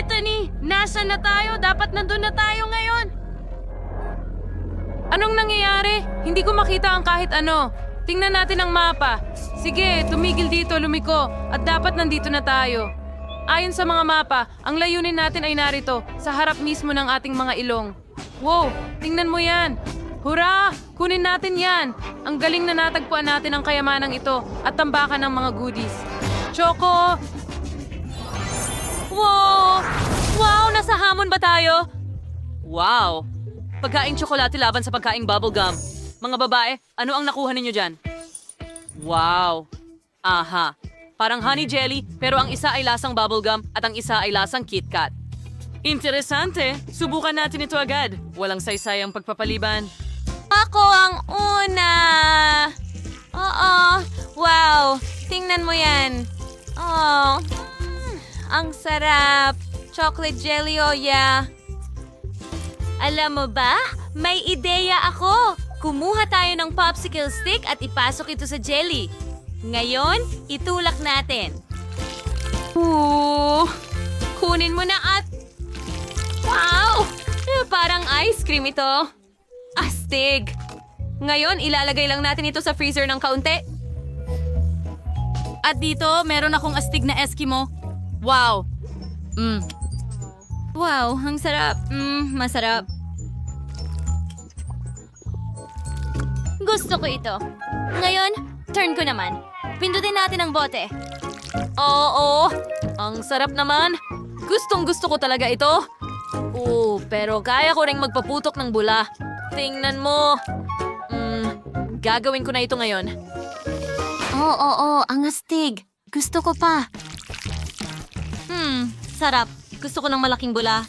Brittany, nasaan na tayo? Dapat nandun na tayo ngayon. Anong nangyayari? Hindi ko makita ang kahit ano. Tingnan natin ang mapa. Sige, tumigil dito, lumiko. At dapat nandito na tayo. Ayon sa mga mapa, ang layunin natin ay narito, sa harap mismo ng ating mga ilong. Wow, tingnan mo yan. Hurra! Kunin natin yan. Ang galing na natagpuan natin ang kayamanang ito at tambakan ng mga goodies. Choco! Wow! Wow! Nasa hamon ba tayo? Wow! Pagkaing tsokolate laban sa pagkaing bubblegum. Mga babae, ano ang nakuha ninyo dyan? Wow! Aha! Parang honey jelly, pero ang isa ay lasang bubblegum at ang isa ay lasang KitKat. Interesante! Subukan natin ito agad. Walang saysayang pagpapaliban. Ako ang una! Oo! Wow! Tingnan mo yan! Oh! Ang sarap! Chocolate jelly, oh yeah! Alam mo ba? May ideya ako! Kumuha tayo ng popsicle stick at ipasok ito sa jelly. Ngayon, itulak natin. Kunin mo na at... Wow! Parang ice cream ito. Astig! Ngayon, ilalagay lang natin ito sa freezer ng kaunti. At dito, meron akong astig na Eskimo. Wow! Wow, ang sarap. Masarap. Gusto ko ito. Ngayon, turn ko naman. Pindutin natin ang bote. Oo, ang sarap naman. Gustong-gusto ko talaga ito. Pero kaya ko ring magpaputok ng bula. Tingnan mo. Gagawin ko na ito ngayon. Oo, ang astig. Gusto ko pa. Sarap. Gusto ko ng malaking bula.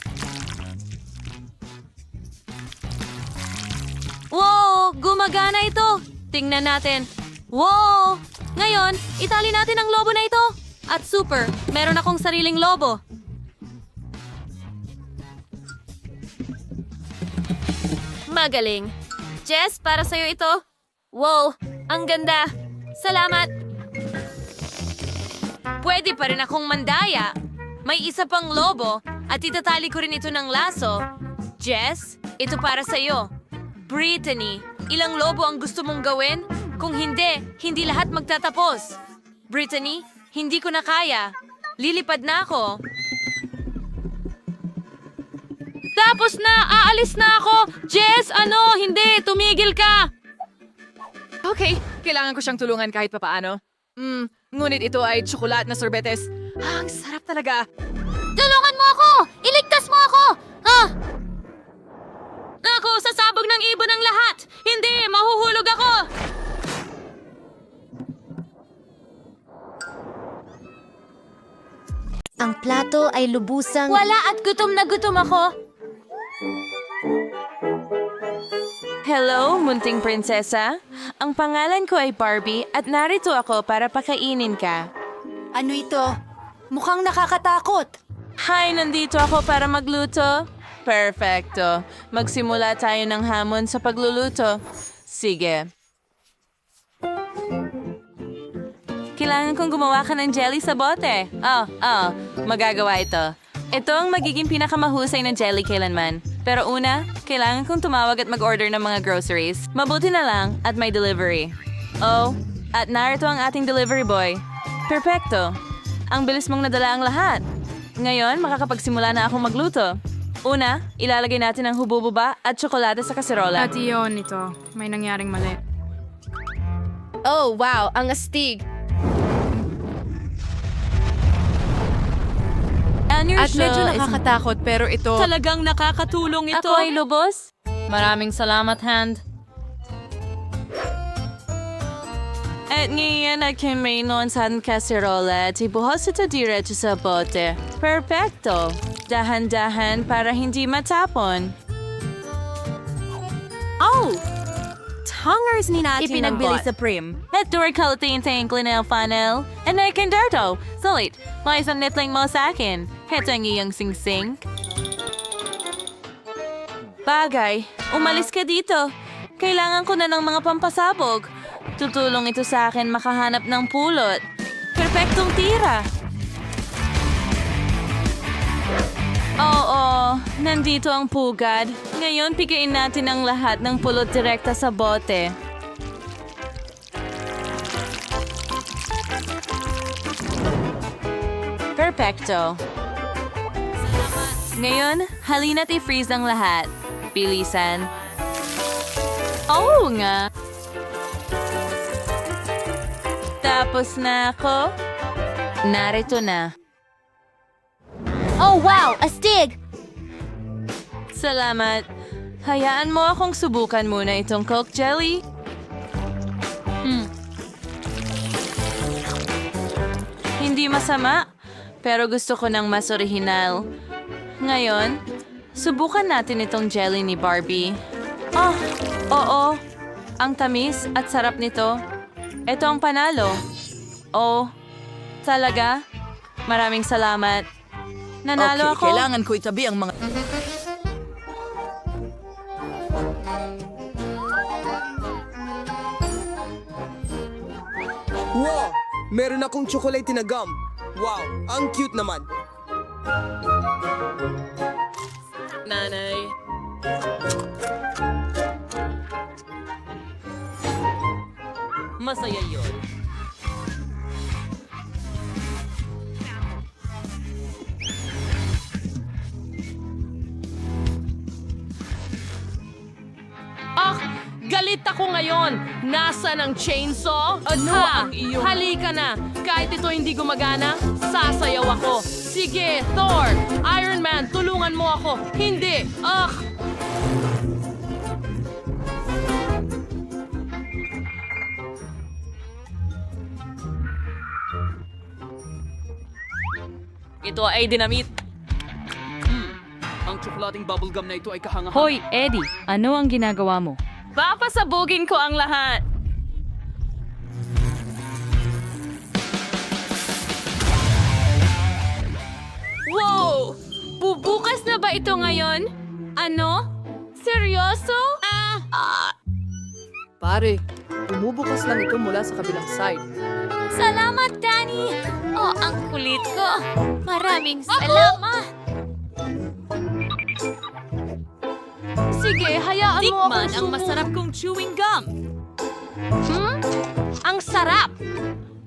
Wow! Gumagana ito! Tingnan natin. Wow! Ngayon, itali natin ang lobo na ito. At super, meron akong sariling lobo. Magaling. Jess, para sa'yo ito. Wow! Ang ganda! Salamat! Pwede pa rin akong mandaya. May isa pang lobo at itatali ko rin ito ng laso. Jess, ito para sa'yo. Brittany, ilang lobo ang gusto mong gawin? Kung hindi, hindi lahat magtatapos. Brittany, hindi ko na kaya. Lilipad na ako. Tapos na! Aalis na ako! Jess, Hindi! Tumigil ka! Okay, kailangan ko siyang tulungan kahit papaano. Ngunit ito ay tsokolat na sorbetes. Ang sarap talaga. Tulungan mo ako! Iligtas mo ako! Ako, sasabog ng ibon ang lahat! Hindi! Mahuhulog ako! Ang plato ay lubusang... Wala at gutom na gutom ako! Hello, munting prinsesa. Ang pangalan ko ay Barbie at narito ako para pakainin ka. Ano ito? Mukhang nakakatakot. Hi, nandito ako para magluto. Perfecto. Magsimula tayo ng hamon sa pagluluto. Sige. Kailangan kong gumawa ka ng jelly sa bote. Magagawa ito. Ito ang magiging pinakamahusay na jelly kailanman. Pero una, kailangan kong tumawag at mag-order ng mga groceries. Mabuti na lang at may delivery. At narito ang ating delivery boy. Perfecto. Ang bilis mong nadala ang lahat. Ngayon, makakapagsimula na akong magluto. Una, ilalagay natin ang hubububa at tsokolate sa kaserola. At iyon ito. May nangyaring mali. Oh, wow, ang astig. At medyo nakakatakot pero ito... Talagang nakakatulong ito. Ako ay lubos. Maraming salamat, Hand. At ngayon ay kaminon sa kaserola at ibuhos ito diretso sa bote. Perfecto. Dahan-dahan para hindi matapon. Hungers ni natin Ipinagbili sa Prim. At door kalating tangklin ang funnel. And I can darto. Sulit. May isang netling mo sa akin. Heto ang iyong sing-sing. Bagay, umalis ka dito. Kailangan ko na ng mga pampasabog. Tutulong ito sa akin makahanap ng pulot. Perpektong tira. Nandito ang pugad. Ngayon, pigain natin ang lahat ng pulot direkta sa bote. Perfecto. Ngayon, halina't i-freeze ang lahat. Bilisan. Oo nga. Tapos na ako. Narito na. Oh, wow! Astig! Salamat. Hayaan mo akong subukan muna itong Coke Jelly. Hindi masama, pero gusto ko ng mas orihinal. Ngayon, subukan natin itong jelly ni Barbie. Oh, oo. Ang tamis at sarap nito. Ito ang panalo. Oh, talaga? Maraming salamat. Nanalo ako. Kailangan ko itabi ang mga... Wow! Meron akong chocolate na gum. Wow! Ang cute naman. Nanay. Masaya yun. Galit ako ngayon. Nasaan ang chainsaw? Ano ang iyong- Halika na. Kahit ito hindi gumagana, sasayaw ako. Sige, Thor, Iron Man, tulungan mo ako. Hindi. Ito ay dinamit. Ang tsokolating bubblegum na ito ay kahangahan. Hoy, Eddie, ano ang ginagawa mo? Papasabugin ko ang lahat. Wow! Bubukas na ba ito ngayon? Ano? Seryoso? Pare, bumubukas lang ito mula sa kabilang side. Salamat, Danny! Oh, ang kulit ko. Maraming salamat. Sige, hayaan mo Tikman akong ang masarap kong chewing gum. Ang sarap.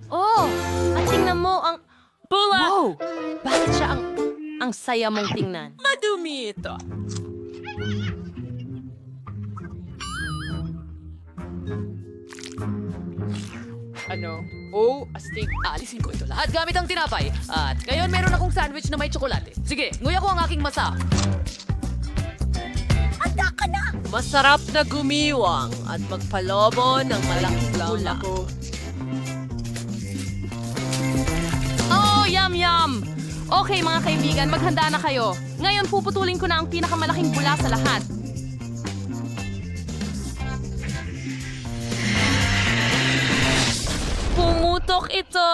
Oh, at tingnan mo ang... Pula! Wow! Bakit siya ang saya mong tingnan? Madumi ito. Ano? Oh, astig. Aalisin ko ito lahat gamit ang tinapay. At ngayon meron akong sandwich na may tsokolate. Sige, nguya ko ang aking masa. Masarap na gumiwang at magpalobo ng malaking bula. Oh, yum yum! Okay mga kaibigan, maghanda na kayo. Ngayon puputulin ko na ang pinakamalaking bula sa lahat. Pumutok ito.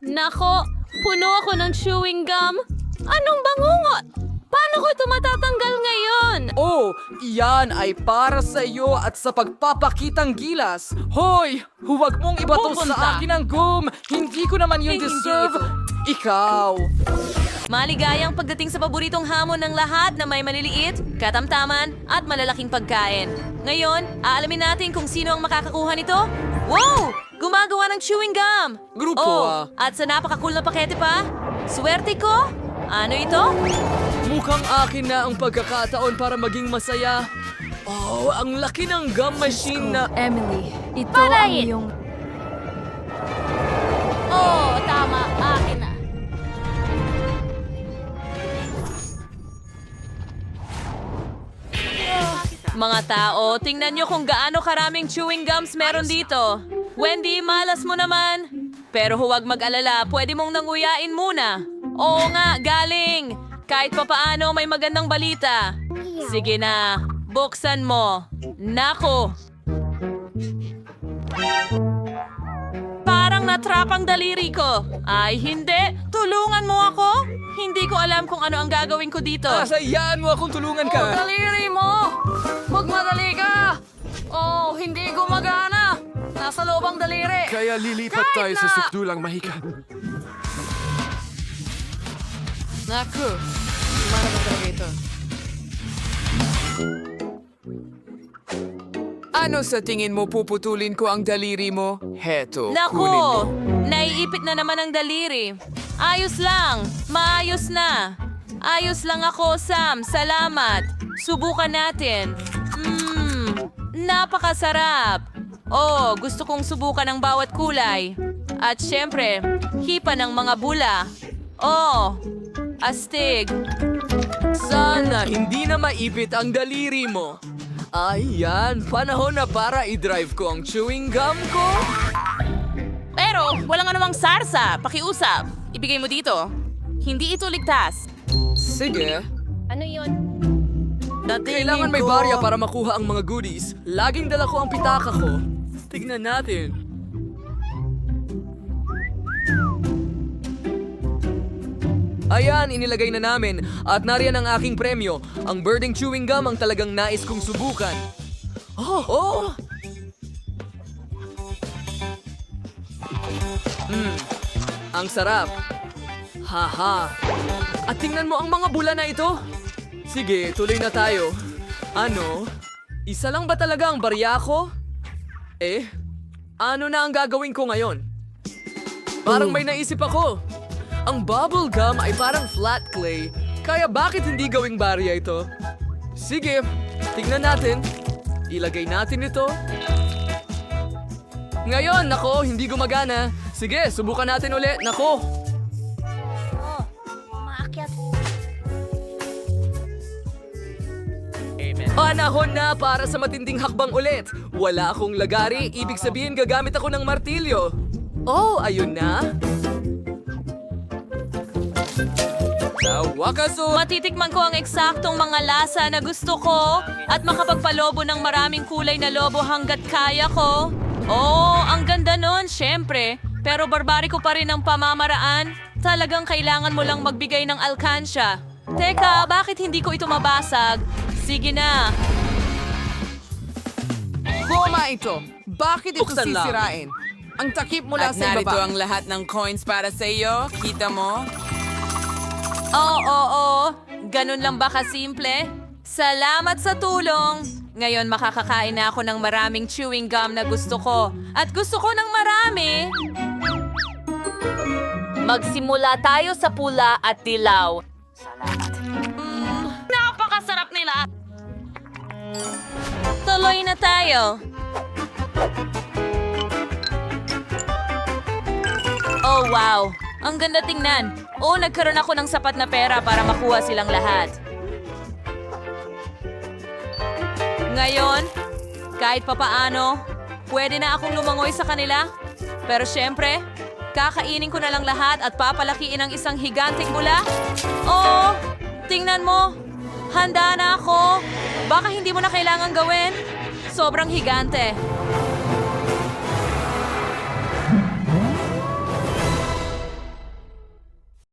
Nako, puno ako ng chewing gum. Anong bangungot? Paano ko ito matatanggal ngayon? Oh, iyan ay para sa iyo at sa pagpapakitang gilas. Hoy, huwag mong ibato Pupunta. sa akin ang gum. Hindi ko naman yun Hindi deserve. ito. Ikaw. Maligayang pagdating sa paboritong hamon ng lahat na may maliliit, katamtaman at malalaking pagkain. Ngayon, aalamin natin kung sino ang makakakuha nito. Wow! Gumagawa ng chewing gum! Grupo, Oh, at sa napaka-cool na pakete pa. Swerte ko! Ano ito? Mukhang akin na ang pagkakataon para maging masaya. Oh, ang laki ng gum machine na... Emily, ito ang iyong... Oh, tama. Akin na. Mga tao, tingnan nyo kung gaano karaming chewing gums meron dito. Wendy, malas mo naman. Pero huwag mag-alala, pwede mong nanguyain muna. Oo nga, galing. Kahit papaano may magandang balita. Sige na, buksan mo. Nako. Parang natrap ang daliri ko. Ay, hindi. Tulungan mo ako. Hindi ko alam kung ano ang gagawin ko dito. Asayaan mo akong tulungan ka. Daliri mo! Magmadali ka! Oh, hindi gumagana! Nasa loob ang daliri! Kaya lilipat tayo sa sukdulang mahika. Naku, mana ba talaga ito? Ano sa tingin mo puputulin ko ang daliri mo? Heto, kunin mo. Nako, naiipit na naman ang daliri. Ayos lang, maayos na. Ayos lang ako, Sam. Salamat. Subukan natin. Napakasarap. Oh, gusto kong subukan ang bawat kulay. At syempre, hipa ng mga bula. Oh, astig. Sana hindi na maipit ang daliri mo. Ayan, panahon na para i-drive ko ang chewing gum ko. Pero walang anumang sarsa. Pakiusap. Ibigay mo dito. Hindi ito ligtas. Sige. Ano yun? Kailangan may barya para makuha ang mga goodies. Laging dala ko ang pitaka ko. Tignan natin. Ayan, inilagay na namin. At nariyan ang aking premyo. Ang birding chewing gum ang talagang nais kong subukan. Oh! Ang sarap. Haha. At tingnan mo ang mga bula na ito. Sige, tuloy na tayo. Ano? Isa lang ba talaga ang barya ko? Ano na ang gagawin ko ngayon? Parang may naisip ako. Ang bubble gum ay parang flat clay, kaya bakit hindi gawing barya ito? Sige, tingnan natin. Ilagay natin ito. Ngayon, nako, hindi gumagana. Sige, subukan natin ulit. Nako, Umaakyat. panahon na para sa matinding hakbang ulit. Wala akong lagari, ibig sabihin gagamit ako ng martilyo. Oh, ayun na. Matitikman ko ang eksaktong mga lasa na gusto ko at makapagpalobo ng maraming kulay na lobo hanggat kaya ko. Oh, ang ganda nun, syempre. Pero barbariko pa rin ang pamamaraan. Talagang kailangan mo lang magbigay ng alkansya. Teka, bakit hindi ko ito mabasag? Sige na. Goma ito. Bakit ito Buksan lang. sisirain? Ang takip mula At sa narito ibaba. ang lahat ng coins para sa iyo. Kita mo? Oo. Ganun lang ba kasimple? Salamat sa tulong. Ngayon makakakain na ako ng maraming chewing gum na gusto ko. At gusto ko ng marami. Magsimula tayo sa pula at dilaw. Napakasarap nila. Tuloy na tayo. Oh, wow. Ang ganda tingnan. Oo, nagkaroon ako ng sapat na pera para makuha silang lahat. Ngayon, kahit papaano, pwede na akong lumangoy sa kanila. Pero syempre, kakainin ko na lang lahat at papalakiin ang isang higanting bula. Oo, tingnan mo. Handa na ako. Baka hindi mo na kailangan gawin. Sobrang higante.